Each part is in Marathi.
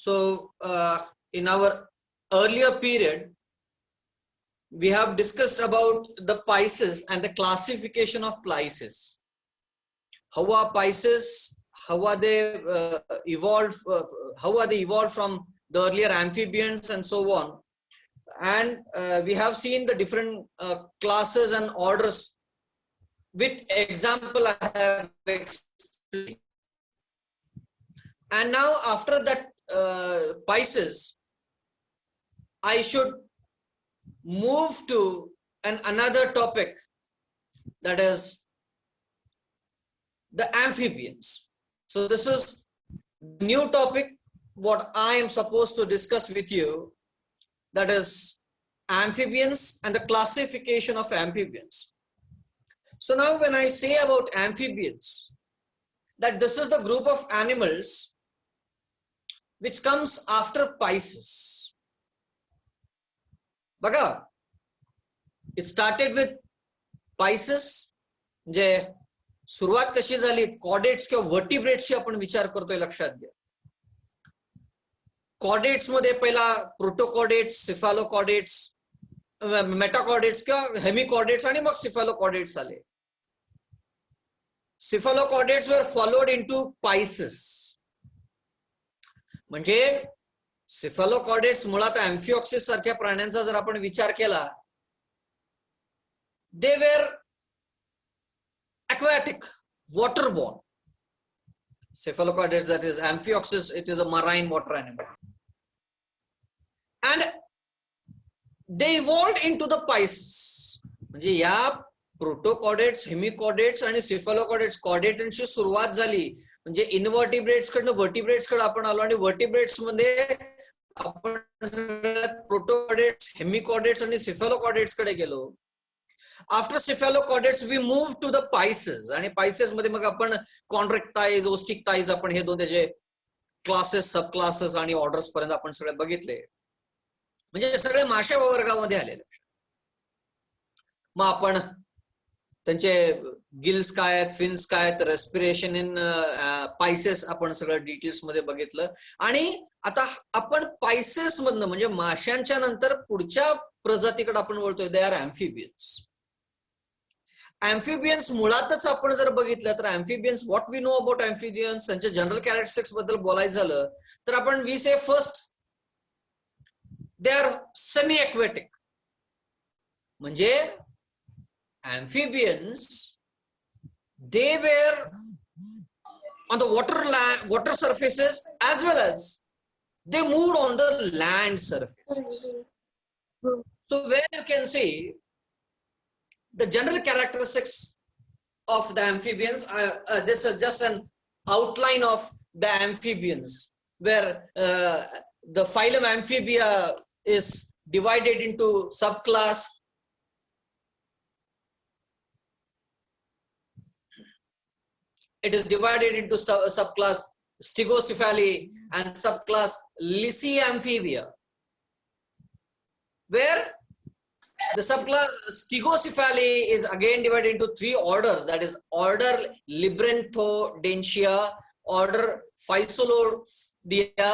So in our earlier period, we have discussed about the Pisces and the classification of Pisces. How are Pisces? How are they evolved? How are they evolved from the earlier amphibians and so on? And we have seen the different classes and orders. With example, I have explained. And now after that Pisces, I should move to another topic, that is the amphibians. So this is new topic what I am supposed to discuss with you, that is amphibians and the classification of amphibians. So now when I say about amphibians, that this is the group of animals which comes after Pisces. Baga, it started with Pisces. जे सुरुवात कशी झाली, कॉडेट्स किंवा वर्टिब्रेट्सची आपण विचार करतोय, लक्षात घ्या. कॉडेट्स मध्ये पहिला प्रोटोकॉडेट्स, सिफालोकॉडेट्स, मेटाकॉडेट्स किंवा हेमिकॉडेट्स आणि मग सिफालोकॉडेट्स आले. सिफालोकॉडेट्स वर फॉलोड इनटू Pisces. म्हणजे सिफालोकॉडेट्स मुळात अँफिऑक्सिस सारख्या प्राण्यांचा जर आपण विचार केला, they were aquatic, waterborne. Cephalochordates, that is Amphioxus, it is a marine water animal. And they evolved into the Pisces. म्हणजे या प्रोटोकॉडेट्स, हेमिकॉडेट्स आणि सिफालोकॉडेट्स, कॉडेटांची सुरुवात झाली म्हणजे इनव्हर्टिब्रेट्स कडनं वर्टिब्रेट्स कडे आपण आलो आणि वर्टिब्रेट्स मध्ये आपण प्रोटोकॉडेट्स, हेमिकॉडेट्स आणि सिफालोकॉडेट्स कडे गेलो. After cephalochordates we move to the Pisces, आणि Pisces मध्ये मग आपण कॉन्ट्रॅक्टाइज, ओस्टिकटाइज, आपण हे दोन त्याचे क्लासेस, सब क्लासेस आणि ऑर्डर्स पर्यंत आपण सगळे बघितले. म्हणजे सगळे मासे वर्गामध्ये आलेले. मग आपण त्यांचे गिल्स काय आहेत, फिन्स काय आहेत, रेस्पिरेशन इन Pisces आपण सगळं डिटेल्स मध्ये बघितलं. आणि आता आपण Pisces मधनं म्हणजे माशांच्या नंतर पुढच्या प्रजातीकडे आपण बोलतोय, दे आर अँफिबियन्स. अँफिबियन्स मुळातच आपण जर बघितलं तर amphibians, what we know about amphibians, त्यांच्या जनरल कॅरेक्टरिस्टिक्स बद्दल बोलायचं झालं तर आपण we say first they are semi aquatic. म्हणजे amphibians, they were on the water surfaces as well as they moved on the land surface. So where you can see the general characteristics of the amphibians, this is just an outline of the amphibians, where the phylum Amphibia is divided into subclass. It is divided into subclass Stigocephali and subclass Lysiamphibia, where the subclass Stigocephali is again divided into three orders, that is order Libranthrodentia, order Physolodia,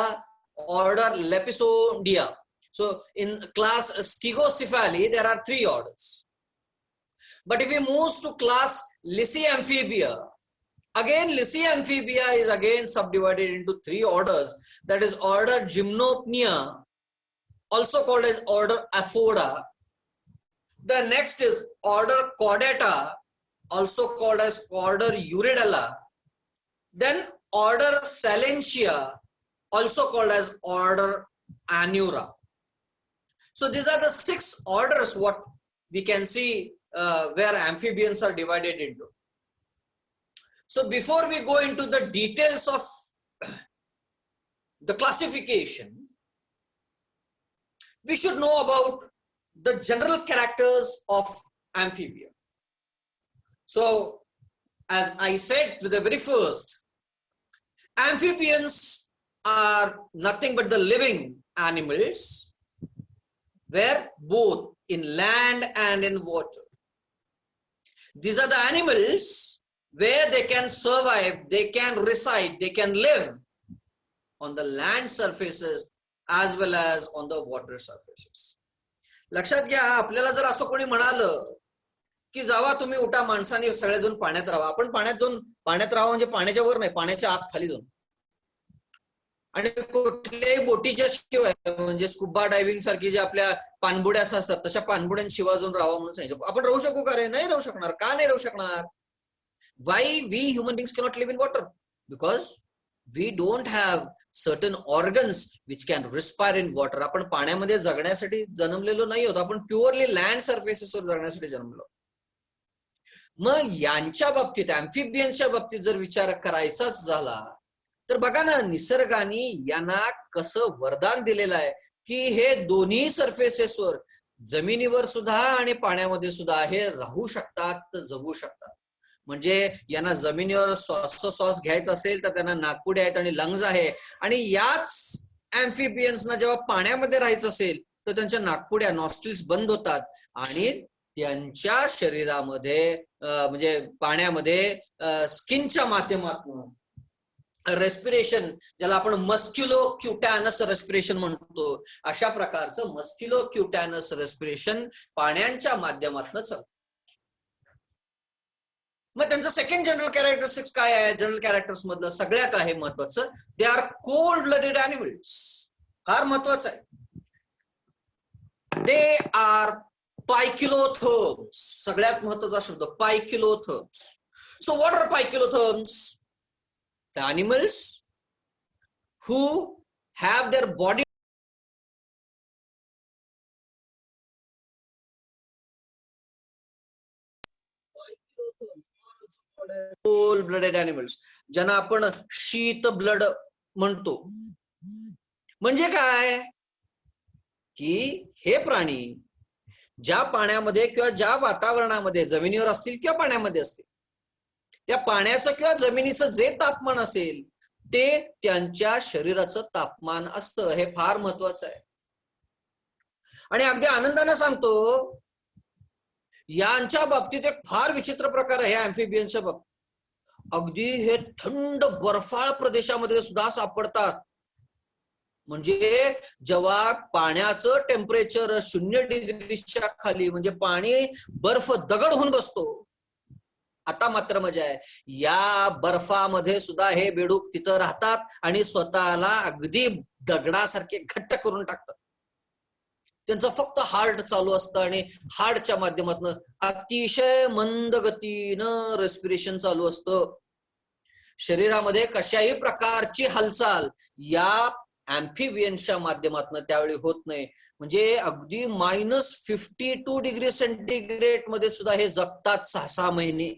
order Lepisodea. So in class Stigocephali there are three orders. But if we move to class Lysiamphibia, again, Lysiamphibia is again subdivided into three orders, that is order Gymnopnea, also called as order Aphoda. The next is order Chordata, also called as order Eurydiella. Then order Salentia, also called as order Anura. So these are the six orders what we can see where amphibians are divided into. So before we go into the details of the classification, we should know about the general characters of amphibia. So as I said to the very first, amphibians are nothing but the living animals, where both in land and in water. These are the animals where they can survive, they can reside, they can live on the land surfaces as well as on the water surfaces. लक्षात घ्या, आपल्याला जर असं कोणी म्हणालं की जावा तुम्ही उठा माणसाने सगळेजण पाण्यात राहा, आपण पाण्यात राहा म्हणजे पाण्याच्या वर नाही, पाण्याच्या आत खाली जाऊन, आणि कुठल्याही बोटीच्या शिवाय म्हणजे स्कुबा डायव्हिंग सारखी जे आपल्या पाणबुड्या असतात तशा पाणबुड्यांशिवाय जाऊन राहावं म्हणून सांगितलं. आपण राहू शकू का रे? नाही राहू शकणार. का नाही राहू शकणार? Why we human beings cannot live in water? Because we don't have certain organs which can respire in water. आपण पाण्यामध्ये जगण्यासाठी जन्मलेलो नाही होतो, आपण प्युअरली लँड सर्फेसेसवर जगण्यासाठी जन्मलो. मग यांच्या बाबतीत, अॅम्फिबियन्सच्या बाबतीत जर विचार करायचाच झाला तर बघा ना, निसर्गाने यांना कसं वरदान दिलेलं आहे की हे दोन्ही सरफेसेसवर, जमिनीवर सुद्धा आणि पाण्यामध्ये सुद्धा हे राहू शकतात, जगू शकतात. म्हणजे यांना जमिनीवर श्वास घ्यायचा असेल तर त्यांना नाकपुडे आहेत आणि लंग्स आहे, आणि याच अॅम्फिबियन्सना जेव्हा पाण्यामध्ये राहायचं असेल तर त्यांच्या नाकपुड्या, नॉस्ट्रिल्स बंद होतात आणि त्यांच्या शरीरामध्ये म्हणजे पाण्यामध्ये स्किनच्या माध्यमातून रेस्पिरेशन, ज्याला आपण मस्क्युलो क्युटॅनस रेस्पिरेशन म्हणतो, अशा प्रकारचं मस्क्युलो क्युटॅनस रेस्पिरेशन पाण्याच्या माध्यमातून चालतं. मग त्यांचं सेकंड जनरल कॅरेक्टरिस्टिक्स काय आहे? जनरल कॅरेक्टर्स मधलं सगळ्यात आहे महत्वाचं, they are cold blooded animals. फार महत्वाचं आहे. They are poikilotherms. सगळ्यात महत्वाचा शब्द poikilotherms. So what are poikilotherms? The animals who have their body cold blooded animals, ज्यांना आपण शीत ब्लड म्हणतो. म्हणजे काय की हे प्राणी ज्या पाण्यामध्ये किंवा ज्या वातावरणामध्ये, जमिनीवर असतील किंवा पाण्यामध्ये असतील, त्या पाण्याचं किंवा जमिनीचं जे तापमान असेल ते त्यांच्या शरीराचं तापमान असतं. हे फार महत्वाचं आहे. आणि अगदी आनंदाने सांगतो, यांच्या बाबतीत एक फार विचित्र प्रकार आहे अॅम्फिबियन्सच्या बाबतीत. अगदी हे थंड बर्फाळ प्रदेशामध्ये सुद्धा सापडतात. म्हणजे जेव्हा पाण्याचं टेम्परेचर 0 डिग्रीच्या खाली, म्हणजे पाणी बर्फ दगड होऊन बसतो, आता मात्र मजा आहे. या बर्फामध्ये सुद्धा हे बेडूक तिथं राहतात आणि स्वतःला अगदी दगडासारखे घट्ट करून टाकतात. त्यांचं फक्त हार्ट चालू असतं आणि हार्टच्या माध्यमातून अतिशय मंद गतीनं रेस्पिरेशन चालू असतं. शरीरामध्ये कशाही प्रकारची हालचाल या अॅम्फिबियन्सच्या माध्यमातून त्यावेळी होत नाही. म्हणजे अगदी -52 डिग्री सेंटीग्रेड मध्ये सुद्धा हे जगतात 6-6 महिने.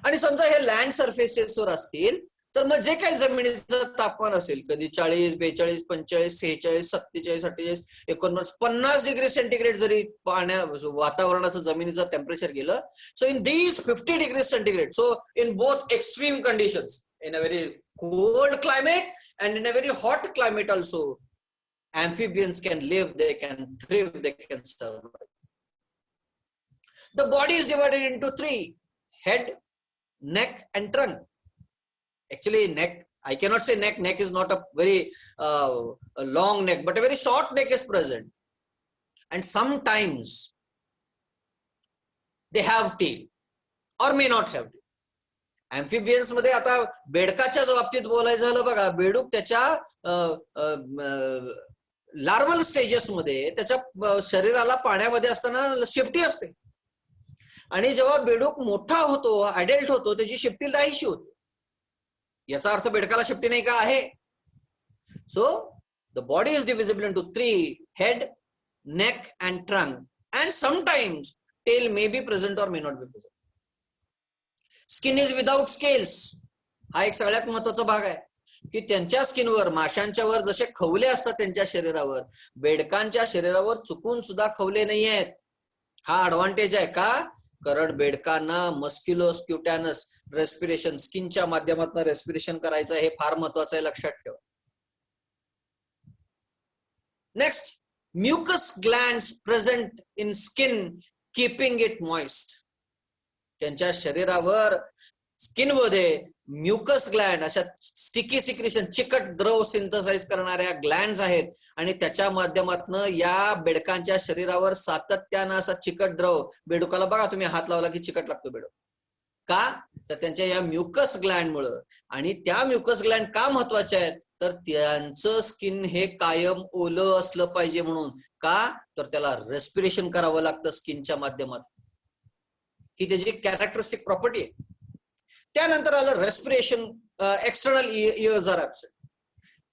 आणि समजा हे लँड सरफेसेसवर असतील तर मग जे काही जमिनीचं तापमान असेल, कधी 40, 42, 45, 46, 47, 48, 49, 50 डिग्री सेंटीग्रेड जरी वातावरणाचं जमिनीचं टेम्परेचर गेलं, so in these 50 degree centigrade, so in both extreme conditions, in a very cold climate and in a very hot climate also, amphibians can live, they can thrive, they can survive. The body is divided into 3: head, neck and trunk. Actually neck, I cannot say neck. Neck is not a very a long neck, but a very short neck is present, and sometimes they have tail or may not have tail. अॅम्फिबियन्स मध्ये आता बेडकाच्या बाबतीत बोलायचं झालं, बघा, बेडूक त्याच्या लार्वल स्टेजेस मध्ये त्याच्या शरीराला पाण्यामध्ये असताना शिफ्टी असते, आणि जेव्हा बेडूक मोठा होतो, अडल्ट होतो, त्याची शिफ्टी नाहीशी होते. याचा अर्थ बेडकाला शिफ्टी नाही का? आहे. So the body is divisible into 3: head, neck and trunk, and sometimes tail may be present or may not be present. Skin is without scales. हा एक सगळ्यात महत्वाचा भाग आहे की त्यांच्या स्किनवर, माशांच्या वर जसे खवले असतात त्यांच्या शरीरावर, बेडकांच्या शरीरावर चुकून सुद्धा खवले नाही आहेत. हा ऍडव्हान्टेज आहे. का? कारण बेडकांना मस्क्युलोस्क्युटॅनस रेस्पिरेशन, स्किनच्या माध्यमातून रेस्पिरेशन करायचं, हे फार महत्वाचं आहे, लक्षात ठेवा. Next, mucus glands present in skin keeping it moist. त्यांच्या शरीरावर स्किनमध्ये म्युकस ग्लँड, अशा स्टिकी सिक्रिशन, चिकट द्रव सिंथसाइज करणाऱ्या ग्लँड्स आहेत आणि त्याच्या माध्यमातून या बेडकांच्या शरीरावर सातत्यानं असा चिकट द्रव, बेडूकाला बघा तुम्ही हात लावला की चिकट लागतो बेडूक, का तर त्यांच्या या म्युकस ग्लँडमुळं. आणि त्या म्युकस ग्लँड का महत्वाच्या आहेत तर त्यांचं स्किन हे कायम ओलं असलं पाहिजे म्हणून. का तर त्याला रेस्पिरेशन करावं लागतं स्किनच्या माध्यमातून, ही त्याची कॅरेक्टरिस्टिक प्रॉपर्टी आहे. त्यानंतर आलं respiration. External ears are absent.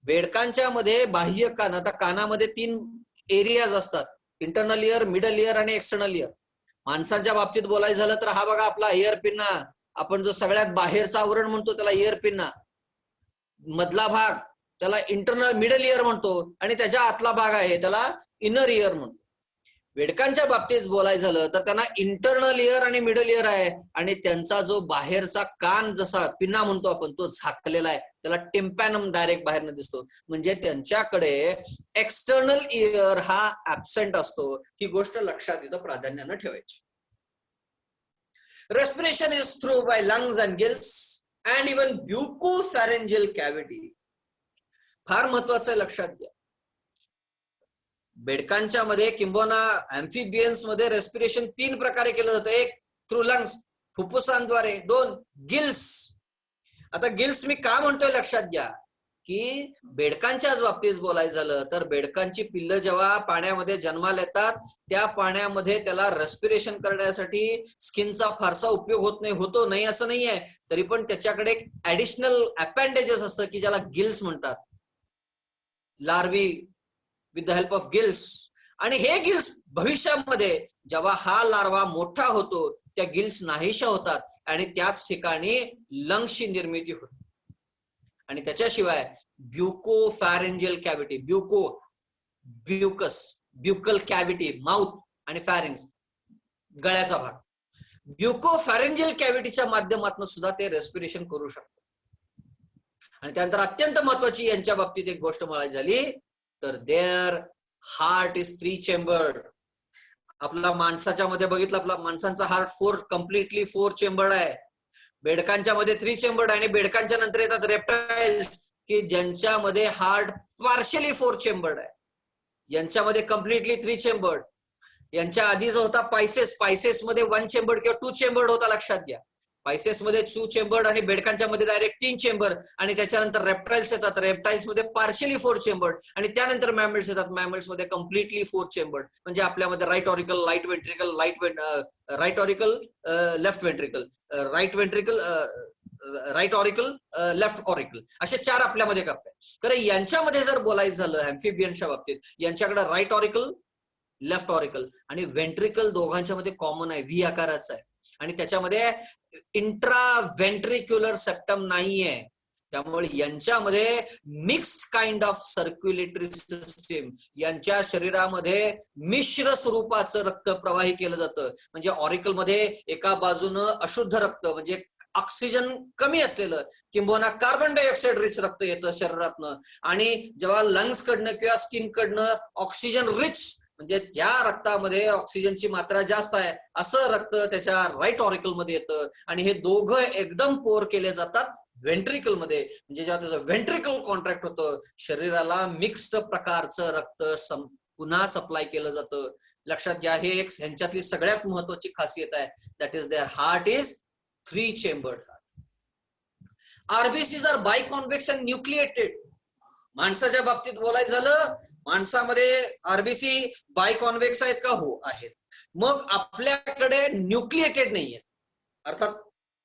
बेडकांच्या मध्ये बाह्य कान, आता कानामध्ये 3 एरियाज असतात, इंटरनल इयर, मिडल इयर आणि एक्सटर्नल इयर. माणसांच्या बाबतीत बोलायचं झालं तर हा बघा आपला इयर पिन्ना, आपण जो सगळ्यात बाहेरचं आवरण म्हणतो त्याला इयर पिन्ना, मधला भाग त्याला इंटरनल मिडल इयर म्हणतो आणि त्याच्या आतला भाग आहे त्याला इनर इयर म्हणतो. बेडकांच्या बाबतीत बोलायचं झालं तर त्यांना इंटरनल इयर आणि मिडल इयर आहे आणि त्यांचा जो बाहेरचा कान जसा पिन्ना म्हणतो आपण तो झाकलेला आहे, त्याला टिम्पॅनम डायरेक्ट बाहेरनं दिसतो. म्हणजे त्यांच्याकडे एक्सटर्नल इयर हा ऍब्सेंट असतो. ही गोष्ट लक्षात इथं प्राधान्यानं ठेवायची. Respiration is through by lungs and gills and even buccopharyngeal cavity. फार महत्वाचं लक्षात घ्या. बेडकांच्या मध्ये किंबहुना अॅम्फिबियन्स मध्ये रेस्पिरेशन 3 प्रकारे केलं जातं. 1 थ्रू लंग्स, फुफ्फुसांद्वारे. 2 गिल्स. आता गिल्स मी का म्हणतोय लक्षात घ्या की बेडकांच्याच बाबतीत बोलायचं झालं तर बेडकांची पिल्लं जेव्हा पाण्यामध्ये जन्माला येतात त्या पाण्यामध्ये त्याला रेस्पिरेशन करण्यासाठी स्किनचा फारसा उपयोग होतो नाही असं नाहीये, तरी पण त्याच्याकडे एक ऍडिशनल अपेंडेजेस असतं की ज्याला गिल्स म्हणतात, larvae with the help of gills. आणि हे गिल्स भविष्यामध्ये जेव्हा हा लार्वा मोठा होतो त्या गिल्स नाहीशा होतात आणि त्याच ठिकाणी लंग्सची निर्मिती होते. आणि त्याच्याशिवाय ब्युकोफॅरेंजियल कॅव्हिटी, ब्युकस, ब्युकल कॅव्हिटी, माउथ आणि फॅरिंग्स गळ्याचा भाग, ब्युकोफॅरेंजियल कॅव्हिटीच्या माध्यमातून सुद्धा ते रेस्पिरेशन करू शकतात. आणि त्यानंतर अत्यंत महत्वाची यांच्या बाबतीत एक गोष्ट म्हणायची झाली तर देअर हार्ट इज 3 चेंबर्ड. आपला माणसाच्या मध्ये बघितलं, आपला माणसांचा हार्ट कम्प्लिटली 4 चेंबर्ड आहे. बेडकांच्या मध्ये 3 चेंबर्ड आहे. आणि बेडकांच्या नंतर येतात रेप्टाइल्स की ज्यांच्यामध्ये हार्ट पार्शियली 4 चेंबर्ड आहे. यांच्यामध्ये कम्प्लिटली 3 चेंबर्ड. यांच्या आधी जो होता पायसेस मध्ये 1 चेंबर्ड किंवा 2 चेंबर्ड होता, लक्षात घ्या. पायसेस मध्ये 2 चेंबर्ड आणि बेडकांच्या मध्ये डायरेक्ट 3 चेंबर. आणि त्याच्यानंतर रेप्टाइल्स येतात, रेप्टाइल्स मध्ये पार्शियली 4 चेंबर्ड. आणि त्यानंतर मॅमल्स येतात, मॅमल्स मध्ये कम्प्लिटली 4 चेंबर्ड. म्हणजे आपल्यामध्ये right auricle, right ventricle, right auricle, left ventricle, right ventricle, right auricle, left auricle, असे 4 आपल्यामध्ये करताय. तर यांच्यामध्ये जर बोलायचं झालं अॅम्फिबियनच्या बाबतीत, यांच्याकडे राईट ऑरिकल, लेफ्ट ऑरिकल आणि वेंट्रिकल दोघांच्या मध्ये कॉमन आहे, व्ही आकाराचा आहे. आणि त्याच्यामध्ये इंट्राव्हेंट्रिक्युलर सेप्टम नाहीये. त्यामुळे यांच्यामध्ये mixed kind of circulatory system, यांच्या शरीरामध्ये मिश्र स्वरूपाचं रक्त प्रवाही केलं जातं. म्हणजे ऑरिकल मध्ये एका बाजूनं अशुद्ध रक्त म्हणजे ऑक्सिजन कमी असलेलं किंबहुना कार्बन डायऑक्साईड रिच रक्त येतं शरीरातनं. आणि जेव्हा लंग्स कडनं किंवा स्किन कडनं ऑक्सिजन रिच म्हणजे त्या रक्तामध्ये ऑक्सिजनची मात्रा जास्त आहे असं रक्त त्याच्या राईट ऑरिकल मध्ये येतं. आणि हे दोघं एकदम पोर केले जातात व्हेंट्रिकल मध्ये. म्हणजे जेव्हा त्याचं व्हेंट्रिकल कॉन्ट्रॅक्ट होतं शरीराला मिक्स्ड प्रकारचं रक्त पुन्हा सप्लाय केलं जातं. लक्षात घ्या, हे एक ह्यांच्यातली सगळ्यात महत्वाची खासियत आहे. That is their heart is 3 chambered. RBCs are biconvex and nucleated. माणसाच्या बाबतीत बोलायचं झालं, माणसामध्ये आरबीसी बायकॉन्व्हेक्स आहेत का? हो आहेत. मग आपल्याकडे न्यूक्लिएटेड नाहीये, अर्थात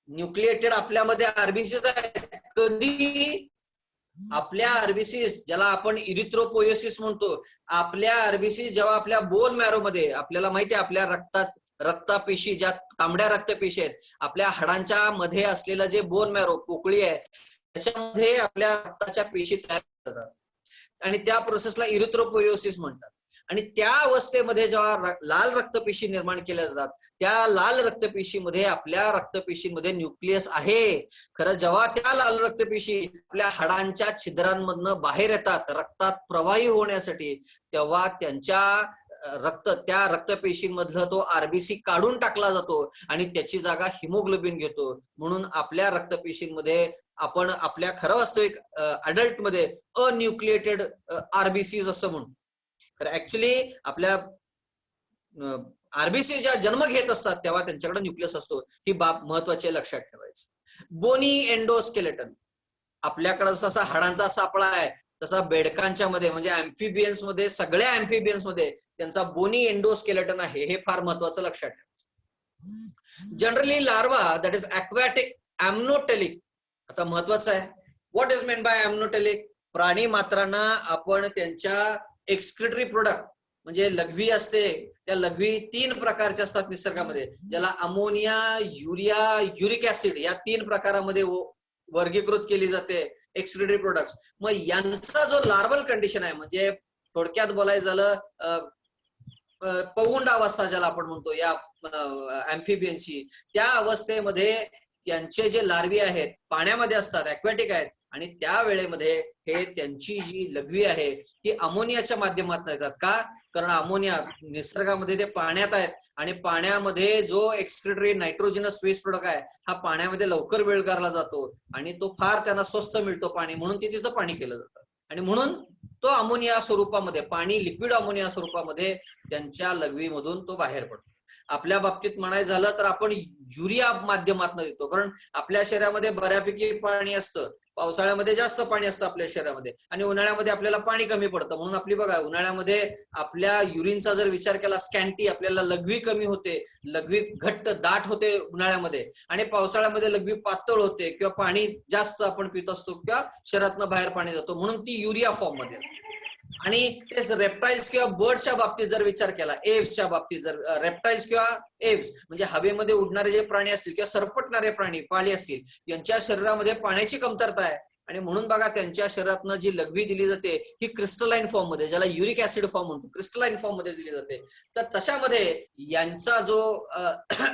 न्यूक्लिएटेड आपल्यामध्ये आरबीसीज आहेत. कधी आपल्या आरबीसीज ज्याला आपण इरिथ्रोपोयोसिस म्हणतो, आपल्या आरबीसी जेव्हा आपल्या बोन मॅरो मध्ये, आपल्याला माहिती आहे आपल्या रक्तपेशी ज्या तांबड्या रक्तपेशी आहेत, आपल्या हाडांच्या मध्ये असलेलं जे बोन मॅरो पोकळी आहे त्याच्यामध्ये आपल्या रक्ताच्या पेशी तयार करतात आणि त्या प्रोसेसला इरिथ्रोपोयोसिस म्हणतात. आणि त्या अवस्थेमध्ये जेव्हा लाल रक्तपेशी निर्माण केल्या जातात, त्या लाल रक्तपेशीमध्ये आपल्या रक्तपेशीमध्ये न्यूक्लियस आहे. खरं जेव्हा त्या लाल रक्तपेशी आपल्या हाडांच्या छिद्रांमधनं बाहेर येतात रक्तात प्रवाही होण्यासाठी, तेव्हा त्यांच्या रक्त त्या रक्तपेशींमधलं तो आरबीसी काढून टाकला जातो आणि त्याची जागा हिमोग्लोबिन घेतो. म्हणून आपल्या रक्तपेशींमध्ये आपण आपल्या खरं वास्तविक अडल्ट मध्ये अन्यूक्लिएटेड आरबीसीज असं म्हणतो. तर ऍक्च्युली आपल्या आरबीसी ज्या जन्म घेत असतात तेव्हा त्यांच्याकडे न्यूक्लियस असतो. ही बाब महत्वाची लक्षात ठेवायची. बोनी एंडोस्केलेटन, आपल्याकडे जसा हाडांचा सापळा आहे तसा बेडकांच्या मध्ये म्हणजे अॅम्फिबियन्स मध्ये, सगळ्या अॅम्फिबियन्स मध्ये त्यांचा बोनी एंडोस्केलेटन आहे. हे फार महत्वाचं लक्षात ठेवायचं. Generally larva that is aquatic ammonotelic. आता महत्वाचं आहे, what is mean by ammonotelic? प्राणी मात्रांना आपण त्यांच्या एक्सक्रिटरी प्रोडक्ट म्हणजे लघवी असते, त्या लघवी 3 प्रकारच्या असतात निसर्गामध्ये, ज्याला अमोनिया, युरिया, युरिक ऍसिड या 3 प्रकारामध्ये वर्गीकृत केली जाते एक्सक्रिटरी प्रोडक्ट्स. मग यांचा जो लार्वल कंडिशन आहे म्हणजे थोडक्यात बोलायचं झालं पौगंड अवस्था ज्याला आपण म्हणतो या अॅम्फिबियनची, त्या अवस्थेमध्ये त्यांचे जे लार्वी आहेत पाण्यामध्ये असतात, ऍक्वॅटिक आहेत, आणि त्या वेळेमध्ये हे त्यांची जी लघवी आहे ती अमोनियाच्या माध्यमातून येतात. का? कारण अमोनिया निसर्गामध्ये ते पाण्यात आहेत आणि पाण्यामध्ये जो एक्सक्रिटरी नायट्रोजनस वेस्ट प्रोडक्ट आहे हा पाण्यामध्ये लवकर विरघळला जातो आणि तो फार त्यांना स्वस्त मिळतो पाणी, म्हणून ते तिथं पाणी केलं जातं आणि म्हणून तो अमोनिया स्वरूपामध्ये, पाणी लिक्विड अमोनिया स्वरूपामध्ये त्यांच्या लघवीमधून तो बाहेर पडतो. आपल्या बाबतीत म्हणायचं झालं तर आपण युरिया माध्यमातून देतो, कारण आपल्या शरीरामध्ये बऱ्यापैकी पाणी असतं. पावसाळ्यामध्ये जास्त पाणी असतं आपल्या शरीरामध्ये आणि उन्हाळ्यामध्ये आपल्याला पाणी कमी पडतं. म्हणून आपली बघा उन्हाळ्यामध्ये आपल्या युरिनचा जर विचार केला स्कॅन्टी, आपल्याला लघवी कमी होते, लघवी घट्ट दाट होते उन्हाळ्यामध्ये, आणि पावसाळ्यामध्ये लघवी पातळ होते किंवा पाणी जास्त आपण पित असतो किंवा शरीरातनं बाहेर पाणी जातो, म्हणून ती युरिया फॉर्म मध्ये असते. आणि तेच रेप्टाईल्स किंवा बर्ड्सच्या बाबतीत जर विचार केला, एव्सच्या बाबतीत जर रेप्टाईल्स किंवा एव्स म्हणजे हवेमध्ये उडणारे जे प्राणी असतील किंवा सरपटणारे प्राणी पाळी असतील, यांच्या शरीरामध्ये पाण्याची कमतरता आहे आणि म्हणून बघा त्यांच्या शरीरातनं जी लघवी दिली जाते ही क्रिस्टलाइन फॉर्म मध्ये, ज्याला युरिक ऍसिड फॉर्म म्हणतो, क्रिस्टलाइन फॉर्म मध्ये दिली जाते. तर तशामध्ये यांचा जो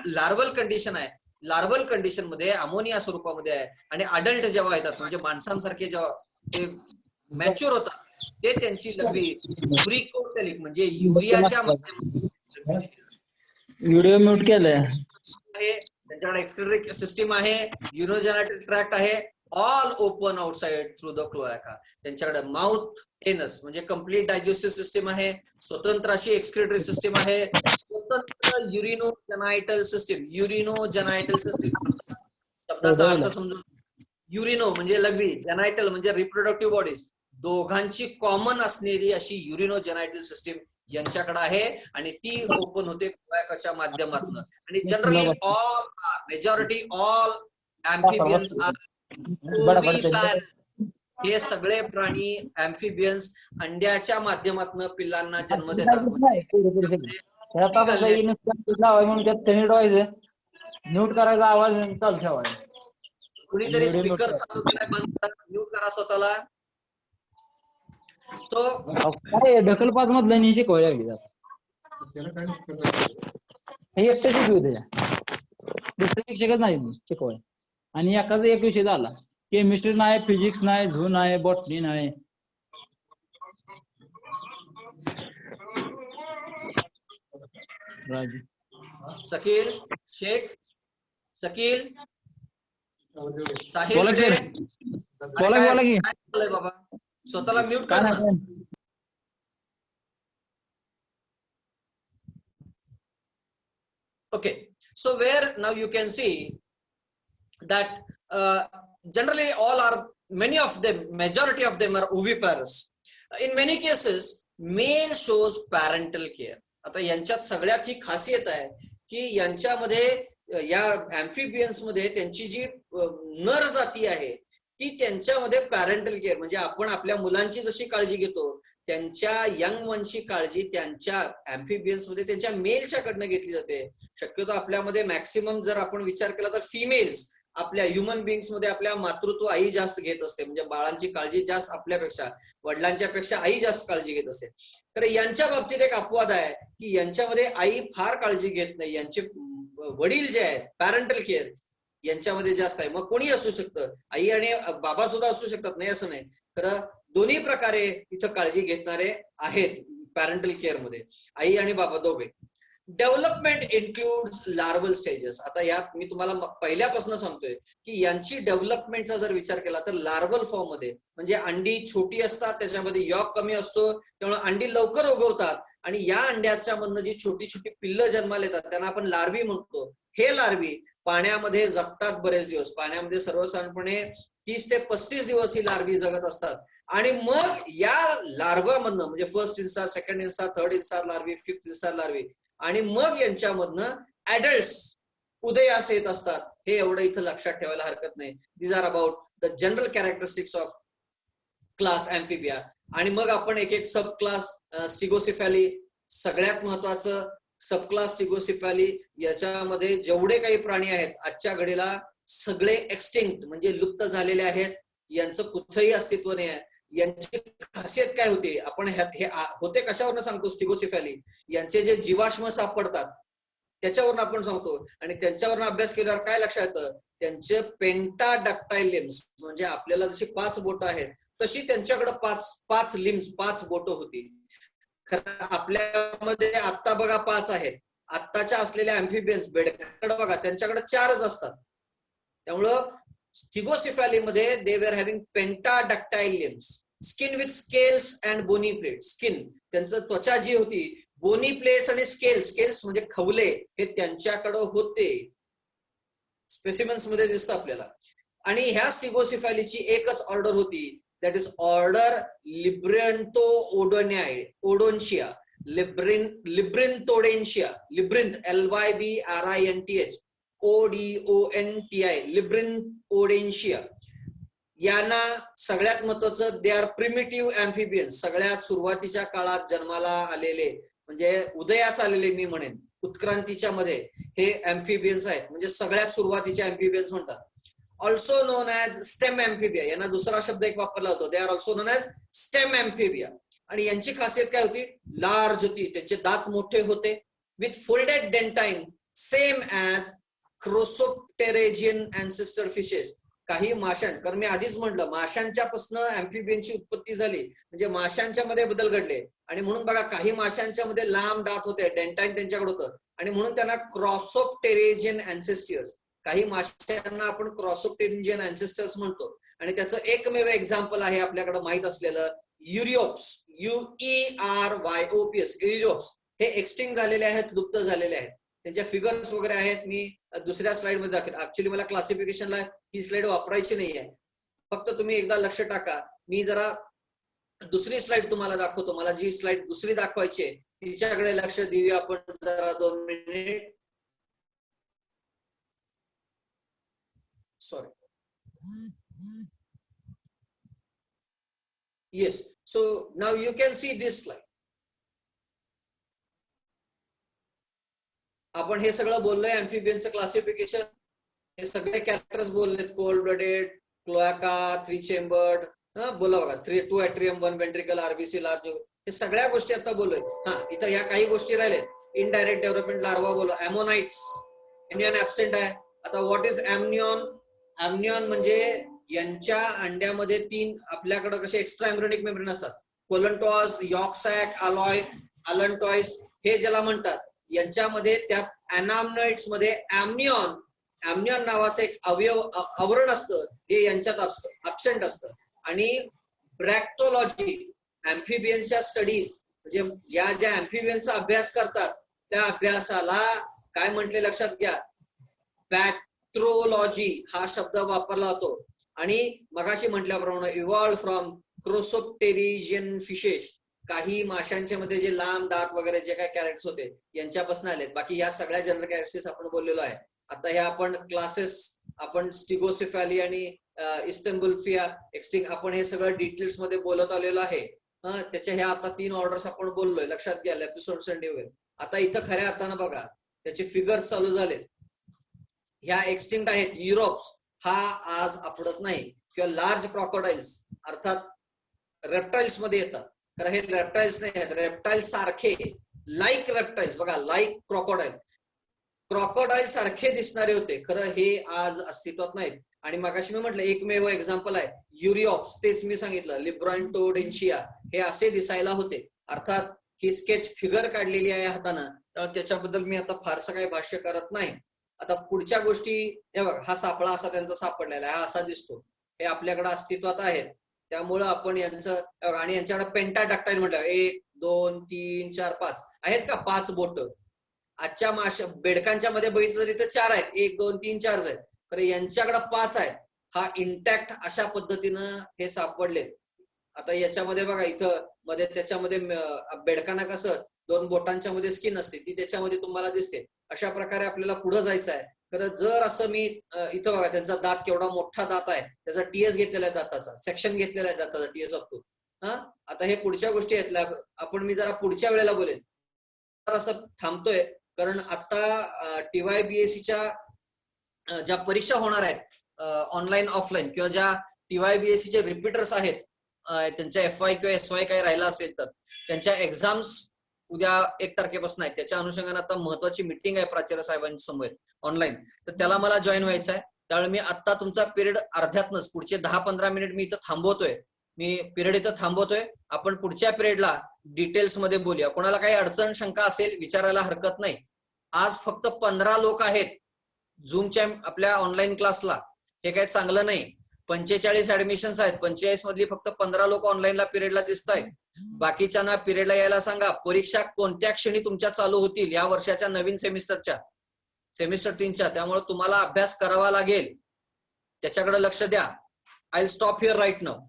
लार्वल कंडिशन आहे, लार्वल कंडिशन मध्ये अमोनिया स्वरूपामध्ये आहे आणि अडल्ट जेव्हा येतात म्हणजे माणसांसारखे जेव्हा ते मॅच्युअर होतात ते त्यांची लघवी युरिकोटेलिक म्हणजे युरियाच्या माध्यमातून. व्हिडिओ म्यूट केलाय. त्यांच्याकडे एक्सक्रिटरी सिस्टीम आहे, युरोजेनेटल ट्रॅक्ट आहे, all open outside through the cloaca. त्यांच्याकडे माउथ, एनस म्हणजे कम्प्लीट डायजेस्टिव्ह सिस्टीम आहे, स्वतंत्र अशी एक्सक्रिटरी सिस्टीम आहे, स्वतंत्र युरिनोजेनायटल सिस्टीम. युरिनोजेनायटल सिस्टीम शब्दाचा अर्थ समजून, युरिनो म्हणजे लघवी, जेनायटल म्हणजे रिप्रोडक्टिव्ह बॉडीज, दोघांची कॉमन असणारी अशी युरिनोजेनायटल सिस्टीम यांच्याकडे आहे आणि ती ओपन होते क्लोएकाच्या माध्यमातून. आणि generally all majority all amphibians are, हे सगळे प्राणी अॅम्फिबियन्स अंड्याच्या माध्यमातून पिल्लांना जन्म देतात. म्यूट करायचा आवाज चालू ठेवायचा. कुणीतरी स्पीकर चालू केलाय, बंद करा, म्यूट करा स्वतःला. सो काय ढकलपात मधलं नाही शिकवायला लागली जात, हे एकटं शिकवू त्याच्या, दुसरे शिक्षकच नाही शिकवाय. आणि एकाचा एक विषय झाला, केमिस्ट्री नाही, फिजिक्स नाही, झू नाही, बॉटनी नाही. शकील शेख, शकील साहिल, बोला की काय बाबा, स्वतःला म्यूट कर ना. Okay, so where now you can see that generally many of them, majority of them are oviparous. In many cases, male shows parental care. आता यांच्यात सगळ्यात ही खासियत आहे की यांच्यामध्ये या अॅम्फिबियन्स मध्ये त्यांची जी नर जाती आहे ती त्यांच्यामध्ये पॅरेंटल केअर म्हणजे आपण आपल्या मुलांची जशी काळजी घेतो त्यांच्या यंग वनची काळजी त्यांच्या अॅम्फिबियन्स मध्ये त्यांच्या मेलच्याकडनं घेतली जाते. शक्यतो आपल्यामध्ये मॅक्सिमम जर आपण विचार केला तर फिमेल्स आपल्या ह्युमन बिंग्स मध्ये आपल्या मातृत्व आई जास्त घेत असते, म्हणजे बाळांची काळजी जास्त आपल्यापेक्षा, वडिलांच्या पेक्षा आई जास्त काळजी घेत असते. तर यांच्या बाबतीत एक अपवाद आहे की यांच्यामध्ये आई फार काळजी घेत नाही, यांचे वडील जे आहेत पॅरेंटल केअर यांच्यामध्ये जास्त आहे. मग कोणी असू शकतं, आई आणि बाबा सुद्धा असू शकतात, नाही असं नाही, खरं दोन्ही प्रकारे इथं काळजी घेणारे आहेत. पॅरेंटल केअर मध्ये, आई आणि बाबा दोघे. Development includes larval stages. आता यात मी तुम्हाला पहिल्यापासून सांगतोय की यांची डेव्हलपमेंटचा जर विचार केला तर लार्वल फॉर्म मध्ये, म्हणजे अंडी छोटी असतात, त्याच्यामध्ये यॉक कमी असतो, त्यामुळे अंडी लवकर उगवतात आणि या अंड्याच्या मधनं जी छोटी छोटी पिल्लं जन्माला येतात त्यांना आपण लार्वी म्हणतो. हे लार्वी पाण्यामध्ये जगतात बरेच दिवस. पाण्यामध्ये सर्वसाधारणपणे 30 ते 35 दिवस ही लार्वी जगत असतात आणि मग या लार्वामधनं म्हणजे first instar, second instar, third instar larvae, fifth instar larvae आणि मग यांच्यामधनं ऍडल्ट्स उदयास येत असतात. हे एवढं इथं लक्षात ठेवायला हरकत नाही. These are about the general characteristics of class amphibia. आणि मग आपण एक एक सब क्लास स्टिगोसिफॅली, सगळ्यात महत्वाचं सब क्लास स्टिगोसिफॅली, याच्यामध्ये जेवढे काही प्राणी आहेत आजच्या घडीला सगळे एक्सटिंक्ट म्हणजे लुप्त झालेले आहेत. यांचं कुठेही अस्तित्व नाही आहे. यांची खासियत काय होती, आपण हे होते कशावरनं सांगतो, स्टिगोसिफॅली यांचे जे जीवाश्म सापडतात त्याच्यावरून आपण सांगतो. आणि त्यांच्यावरून अभ्यास केल्यावर काय लक्षात येतं, त्यांचे पेंटाडक्टाईल लिम्स, म्हणजे आपल्याला जशी 5 बोटं आहेत तशी त्यांच्याकडे 5 लिम्स, 5 बोटं होती. खरं आपल्यामध्ये आता बघा 5 आहेत. आत्ताच्या असलेल्या अँफिबियन्स बेडकडे बघा त्यांच्याकडे 4च असतात. त्यामुळं स्टिगोसिफॅली मध्ये they were having pentadactyl limbs, skin with scales and bony plates. Skin त्यांचं त्वचा जी होती, बोनी प्लेट्स आणि स्केल्स म्हणजे खवले, हे त्यांच्याकडे होते. स्पेसिमेन्स मध्ये दिसतं आपल्याला. आणि ह्या स्टिगोसिफॅलीची एकच ऑर्डर होती, that is order labyrinthodontia, odontia, labyrinthodontia, labyrinth LYBRINTH ODONTI, labyrinthodontia. यांना सगळ्यात महत्वाचं, दे आर प्रिमिटिव्ह अँफिबियन्स. सगळ्यात सुरुवातीच्या काळात जन्माला आलेले म्हणजे उदयास आलेले मी म्हणेन उत्क्रांतीच्या मध्ये हे अँफिबियन्स आहेत, म्हणजे सगळ्यात सुरुवातीचे अँफिबियन्स म्हणतात. Also known as stem amphibia. यांना दुसरा शब्द एक वापरला होता, they are also known as stem amphibia. आणि यांची खासियत काय होती, लार्ज होती, त्यांचे दात मोठे होते, with folded dentine same as crossopterygian ancestor fishes. काही माशां, कारण मी आधीच म्हटलं माशांच्या पासून अँफिबियनची उत्पत्ती झाली, म्हणजे माशांच्या मध्ये बदल घडले. आणि म्हणून बघा काही माशांच्या मध्ये लांब दात होते, डेंटाइन त्यांच्याकडे होतं, आणि म्हणून त्यांना क्रॉसोप्टेरेजियन अँसेस्टर्स. काही माशांना आपण क्रॉसोप्टेरेजियन अँसेस्टर्स म्हणतो. आणि त्याचं एकमेव एक्झाम्पल आहे आपल्याकडे माहित असलेलं युरिओप्स, UERYOPS, युरिओप्स. हे एक्सटिंक्ट झालेले आहेत, लुप्त झालेले आहेत. त्यांच्या फिगर्स वगैरे आहेत, मी दुसऱ्या स्लाइड मध्ये दाखवेन. ऍक्च्युली मला क्लासिफिकेशनला ही स्लाइड वापरायची नाहीये, फक्त तुम्ही एकदा लक्ष टाका. मी जरा दुसरी स्लाइड तुम्हाला दाखवतो. मला जी स्लाइड दुसरी दाखवायची आहे तिच्याकडे लक्ष देऊया आपण जरा 2 minute. Sorry. Yes, so now you can see this slide. आपण हे सगळं बोललोय अँफिबियनचं क्लासिफिकेशन, हे सगळे कॅरेक्टर्स बोललेत, कोल्ड ब्लडेड, क्लोआका, 3 चेंबर्ड, बोला बघा, 2 ऍट्रियम, 1 वेंट्रिकल, RBC लार्ज, हे सगळ्या गोष्टी आता बोललोय. इथं ह्या काही गोष्टी राहिल्यात. इनडायरेक्ट डेव्हलपमेंट लार्वा बोलो, अॅमोनाइट्स, एनियन ऍब्सेंट आहे. आता व्हॉट इज एमनियॉन? एमनियॉन म्हणजे यांच्या अंड्यामध्ये 3 आपल्याकडे कसे एक्स्ट्रा एम्ब्रियोनिक मेम्ब्रेन असतात, कोलंटॉस, यॉर्क सॅक, अलंटॉइस, हे ज्याला म्हणतात. यांच्यामध्ये त्यात अॅनामनॉइड्स मध्ये एमनियॉन नावाचं एक आवरण असतं, हे यांच्यात अब्सेंट असतं. आणि ब्रॅक्टोलॉजी, अँफिबियन्सच्या स्टडीज, म्हणजे या ज्या अँफिबियन्सचा अभ्यास करतात त्या अभ्यासाला काय म्हटले लक्षात घ्या, बॅक्ट्रोलॉजी हा शब्द वापरला जातो. आणि मगाशी म्हटल्याप्रमाणे इव्हॉल्व फ्रॉम क्रोसोप्टेरिजियन फिशेस, काही माशांच्या मध्ये जे लांब दात वगैरे जे काही कॅरेक्टर्स होते यांच्यापासून आलेत. बाकी या सगळ्या जनरल कॅरेक्टर्स आपण बोललेलो आहे. आता ह्या आपण क्लासेस, आपण स्टिगोसिफॅली आणि इस्तेम्बुल्फिया एक्सटिंक्ट, आपण हे सगळं डिटेल्स मध्ये बोलत आलेलो आहे. त्याच्या ह्या आता 3 ऑर्डर्स आपण बोललोय, लक्षात घ्या, एपिसोड संडे होईल. आता इथं खऱ्या अर्थानं बघा त्याचे फिगर्स चालू झालेत. ह्या एक्सटिंक्ट आहेत. युरोप्स हा आज आपडत नाही, किंवा लार्ज क्रोकोडाइल्स अर्थात रेप्टाइल्स मध्ये येतात. तर हे रेप्टाइल्स नाही आहेत, रेप्टाइल्स सारखे, लाईक रेप्टाइल्स बघा, लाईक क्रोकोडाइल सारखे दिसणारे होते, खरं हे आज अस्तित्वात नाहीत. आणि मगाशी मी म्हटलं एकमेव एक्झाम्पल आहे युरिओप्स, तेच मी सांगितलं, लिब्रांटोडेन्शिया, हे असे दिसायला होते. अर्थात ही स्केच फिगर काढलेली आहे हातानं, तर त्याच्याबद्दल मी आता फारसं काही भाष्य करत नाही. आता पुढच्या गोष्टी, हे बघा, हा सापळा असा त्यांचा सापडलेला आहे, हा असा दिसतो, हे आपल्याकडे अस्तित्वात आहेत. त्यामुळं आपण यांचं, आणि यांच्याकडे पेंटाडक्टाईल म्हटलं, 1 2 3 4 5 आहेत का, 5 बोट. आजच्या बेडकांच्या मध्ये बघितलं तरी तर 4 आहेत, 1 2 3 4 आहेत, तर यांच्याकडे 5 आहेत. हा इंटॅक्ट अशा पद्धतीनं हे सापडले. आता याच्यामध्ये बघा, इथं मध्ये त्याच्यामध्ये बेडकांना कसं 2 बोटांच्या मध्ये स्किन असते, ती त्याच्यामध्ये तुम्हाला दिसते. अशा प्रकारे आपल्याला पुढे जायचं आहे. तर जर असं मी इथं बघा, त्यांचा दात केवढा मोठा दात आहे, त्याचा टीएस घेतलेला आहे, दाताचा सेक्शन घेतलेला आहे, दाताचा टीएस असतो. आता हे पुढच्या गोष्टी आहेत, आपण मी जरा पुढच्या वेळेला बोलेन. तर असं थांबतोय, कारण आता TYBSCच्या ज्या परीक्षा होणार आहेत ऑनलाईन ऑफलाईन, किंवा ज्या TYBSCचे रिपीटर्स आहेत, त्यांच्या FY किंवा SY काही राहिला असेल तर त्यांच्या एक्झाम्स उद्या 1 तारखेपासून आहेत. त्याच्या अनुषंगाने आता महत्वाची मिटिंग आहे प्राचार्य साहेबांसमोर ऑनलाईन, तर त्याला मला जॉईन व्हायचं आहे. त्यामुळे मी आता तुमचा पिरियड अर्ध्यातनच पुढचे 10-15 मिनिट मी इथं थांबवतोय. मी पिरियड इथं थांबवतोय. आपण पुढच्या पिरियडला डिटेल्स मध्ये बोलूया. कोणाला काही अडचण शंका असेल विचारायला हरकत नाही. आज फक्त 15 लोक आहेत झूमच्या आपल्या ऑनलाईन क्लासला. हे काही चांगलं नाही. 45 ऍडमिशन्स आहेत, 45 मधली फक्त 15 लोक ऑनलाईनला पिरियडला दिसत आहेत. बाकीच्यांना पिरियडला यायला सांगा. परीक्षा कोणत्या क्षणी तुमच्या चालू होतील या वर्षाच्या नवीन सेमिस्टर 3च्या, त्यामुळे तुम्हाला अभ्यास करावा लागेल, त्याच्याकडे लक्ष द्या. I will stop here right now.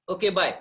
Okay, bye.